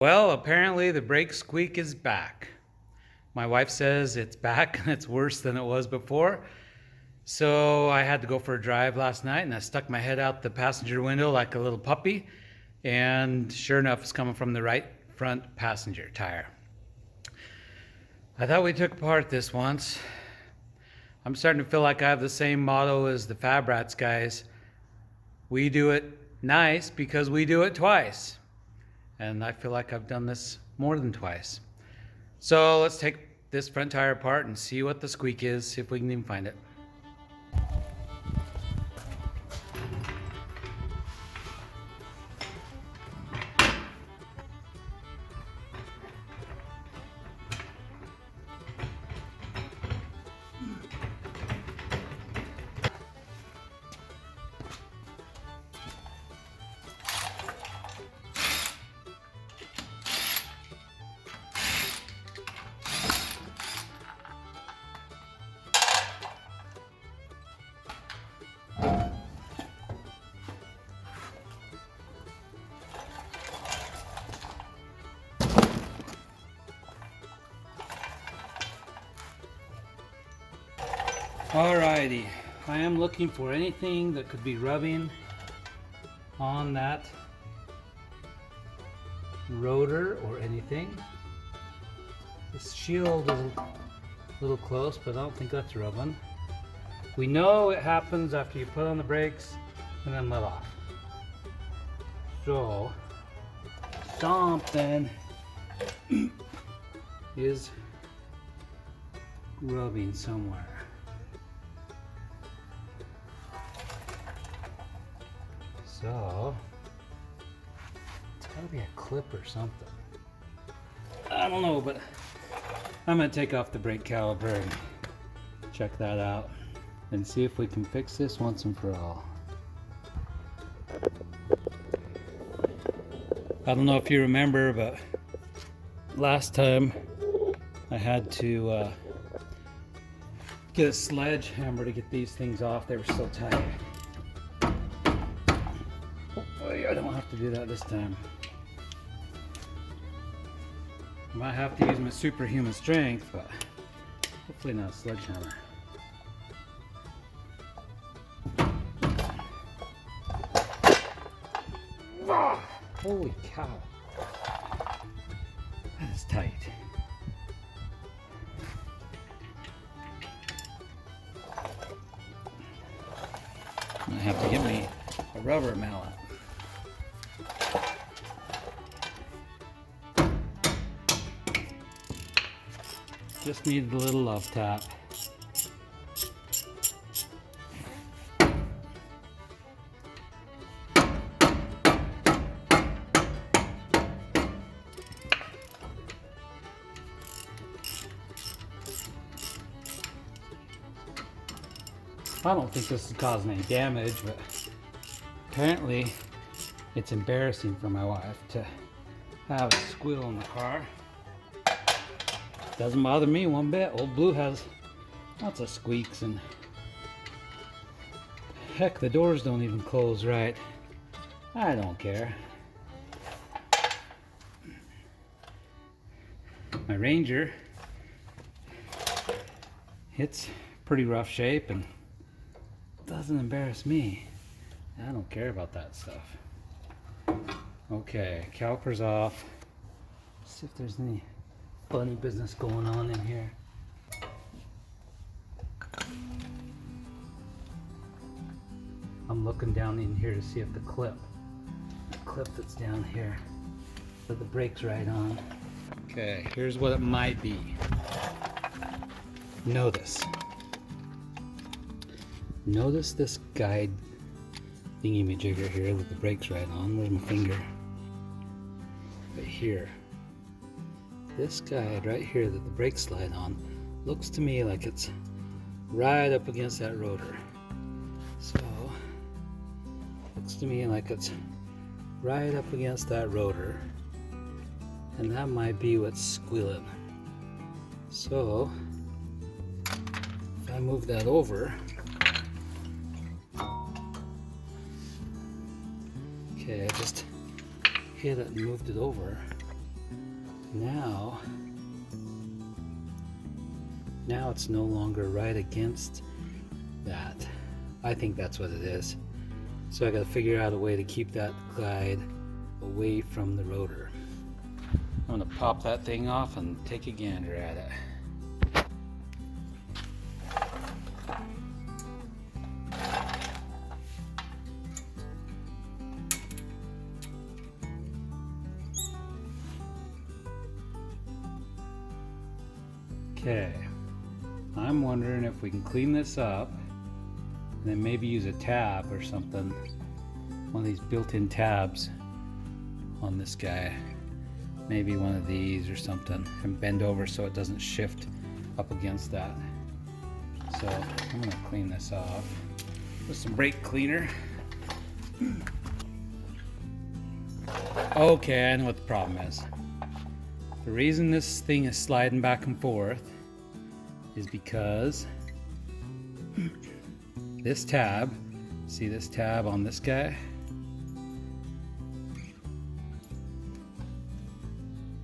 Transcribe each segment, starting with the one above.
Well, apparently the brake squeak is back. My wife says it's back and it's worse than it was before. So I had to go for a drive last night and I stuck my head out the passenger window like a little puppy. And sure enough, it's coming from the right front passenger tire. I thought we took apart this once. I'm starting to feel like I have the same motto as the Fab Rats guys. We do it nice because we do it twice. And I feel like I've done this more than twice. So let's take this front tire apart and see what the squeak is, see if we can even find it. Alrighty, I am looking for anything that could be rubbing on that rotor or anything. This shield is a little close, but I don't think that's rubbing. We know it happens after you put on the brakes and then let off. So something is rubbing somewhere. So, it's gotta be a clip or something. I don't know, but I'm gonna take off the brake caliper and check that out and see if we can fix this once and for all. I don't know if you remember, but last time I had to get a sledgehammer to get these things off. They were so tight. I don't have to do that this time. I might have to use my superhuman strength, but hopefully not a sledgehammer. Ah, holy cow. That is tight. I have to get me a rubber mallet. Just needed a little love tap. I don't think this is causing any damage, but apparently it's embarrassing for my wife to have a squeal in the car. Doesn't bother me one bit. Old Blue has lots of squeaks, and heck, the doors don't even close right. I don't care. My Ranger, it's pretty rough shape and doesn't embarrass me. I don't care about that stuff. Okay, caliper's off. Let's see if there's any funny business going on in here. I'm looking down in here to see if the clip that's down here, that the brake's right on. Okay, here's what it might be. Notice this guide thingy-majigger here that the brake's right on. Where's my finger? Right here. This guide right here that the brakes slide on looks to me like it's right up against that rotor. So, looks to me like it's right up against that rotor, and that might be what's squealing. So, if I move that over, okay, I just hit it and moved it over. Now it's no longer right against that. I think that's what it is. So I got to figure out a way to keep that glide away from the rotor. I'm going to pop that thing off and take a gander at it. Okay, I'm wondering if we can clean this up and then maybe use a tab or something, one of these built-in tabs on this guy, maybe one of these or something, and bend over so it doesn't shift up against that. So I'm going to clean this off with some brake cleaner. Okay, I know what the problem is. The reason this thing is sliding back and forth is because this tab, see this tab on this guy?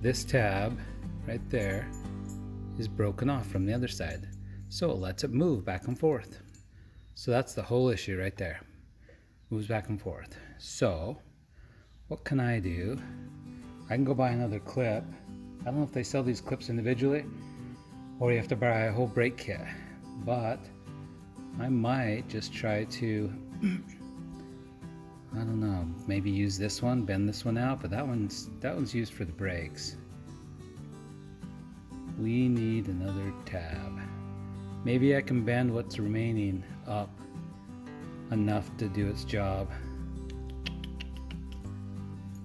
This tab right there is broken off from the other side. So it lets it move back and forth. So that's the whole issue right there. Moves back and forth. So what can I do? I can go buy another clip. I don't know if they sell these clips individually or you have to buy a whole brake kit, but I might just try to, I don't know, maybe use this one, bend this one out, but that one's used for the brakes. We need another tab. Maybe I can bend what's remaining up enough to do its job.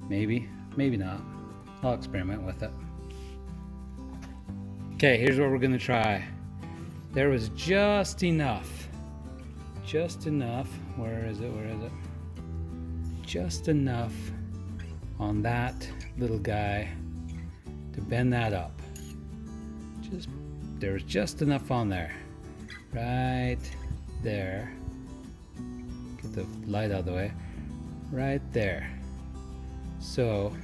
Maybe, maybe not. I'll experiment with it. Okay, here's what we're gonna try. There was just enough, where is it? Just enough on that little guy to bend that up. There was just enough on there, right there. Get the light out of the way, right there. So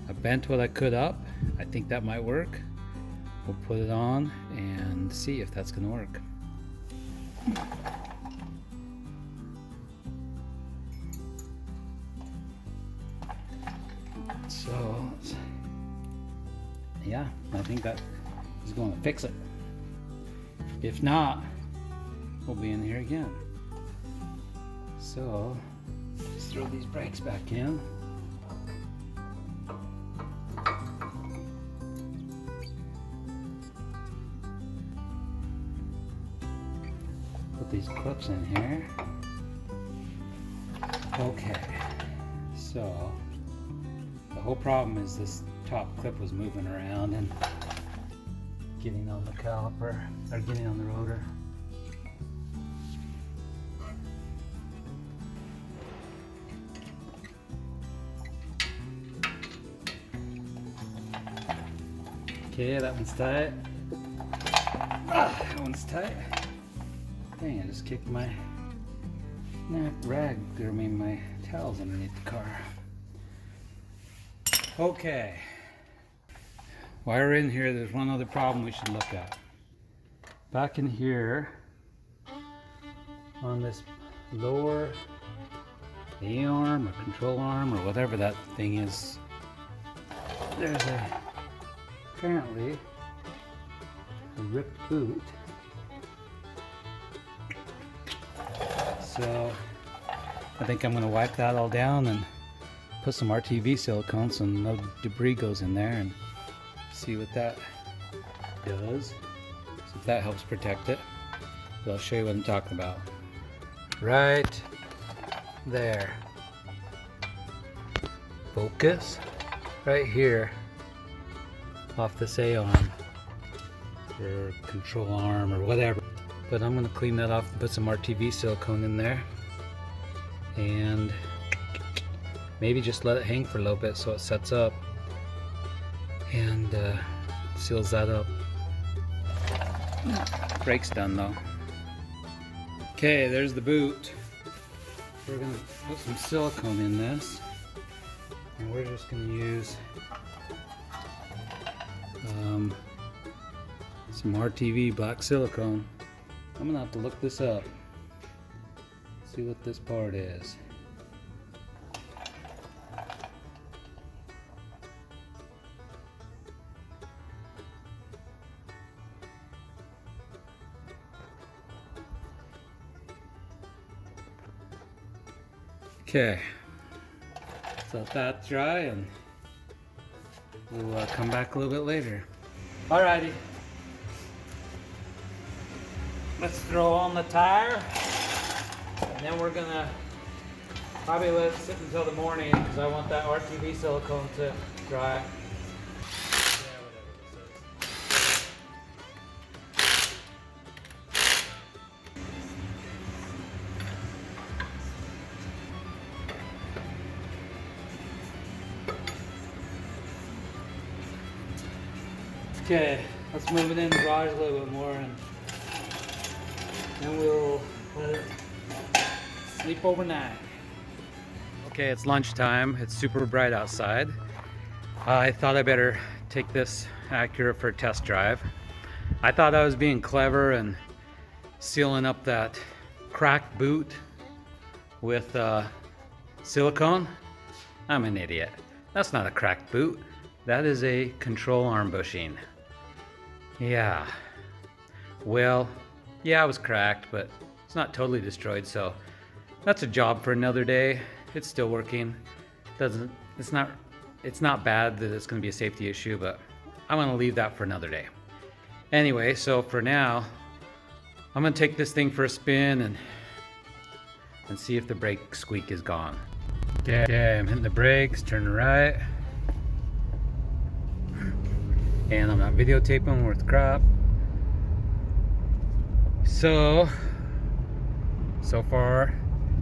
I bent what I could up. I think that might work. We'll put it on and see if that's gonna work. So, yeah, I think that is going to fix it. If not, we'll be in here again. So, just throw these brakes back in. Put these clips in here. Okay, so the whole problem is this top clip was moving around and getting on the caliper, or getting on the rotor. Okay, that one's tight. That one's tight. Dang, I just kicked my my towels underneath the car. Okay. While we're in here, there's one other problem we should look at. Back in here, on this lower A-arm or control arm or whatever that thing is, there's apparently a ripped boot. So I think I'm going to wipe that all down and put some RTV silicone so no debris goes in there and see what that does. See if that helps protect it. But I'll show you what I'm talking about. Right there. Focus. Right here. Off this A-arm. Or control arm or whatever. But I'm going to clean that off and put some RTV silicone in there. And maybe just let it hang for a little bit so it sets up and seals that up. Brake's done though. Okay, there's the boot. We're going to put some silicone in this, and we're just going to use Some RTV black silicone. I'm gonna have to look this up. See what this part is. Okay, so let that dry and we'll come back a little bit later. Alrighty, let's throw on the tire and then we're gonna probably let it sit until the morning because I want that RTV silicone to dry. Okay, let's move it in the garage a little bit more and then we'll let it sleep overnight. Okay, it's lunchtime. It's super bright outside. I thought I better take this Acura for a test drive. I thought I was being clever and sealing up that cracked boot with silicone. I'm an idiot. That's not a cracked boot. That is a control arm bushing. Yeah, well, yeah, it was cracked, but it's not totally destroyed, so that's a job for another day. It's still working. It's not bad that it's gonna be a safety issue, but I'm gonna leave that for another day. Anyway, so for now, I'm gonna take this thing for a spin and see if the brake squeak is gone. Okay, I'm hitting the brakes, turning right. And I'm not videotaping worth crap. So far,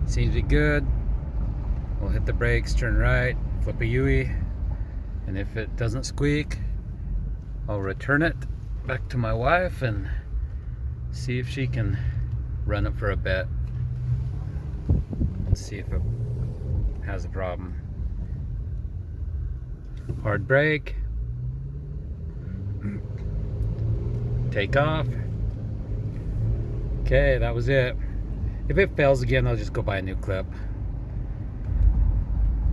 seems to be good. We'll hit the brakes, turn right, flip a U-ey, and if it doesn't squeak, I'll return it back to my wife and see if she can run it for a bit and see if it has a problem. Hard brake. Take off. Okay, that was it. If it fails again, I'll just go buy a new clip,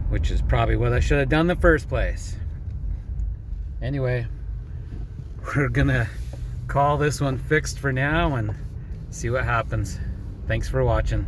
which is probably what I should have done in the first place. Anyway, we're gonna call this one fixed for now and see what happens. Thanks for watching.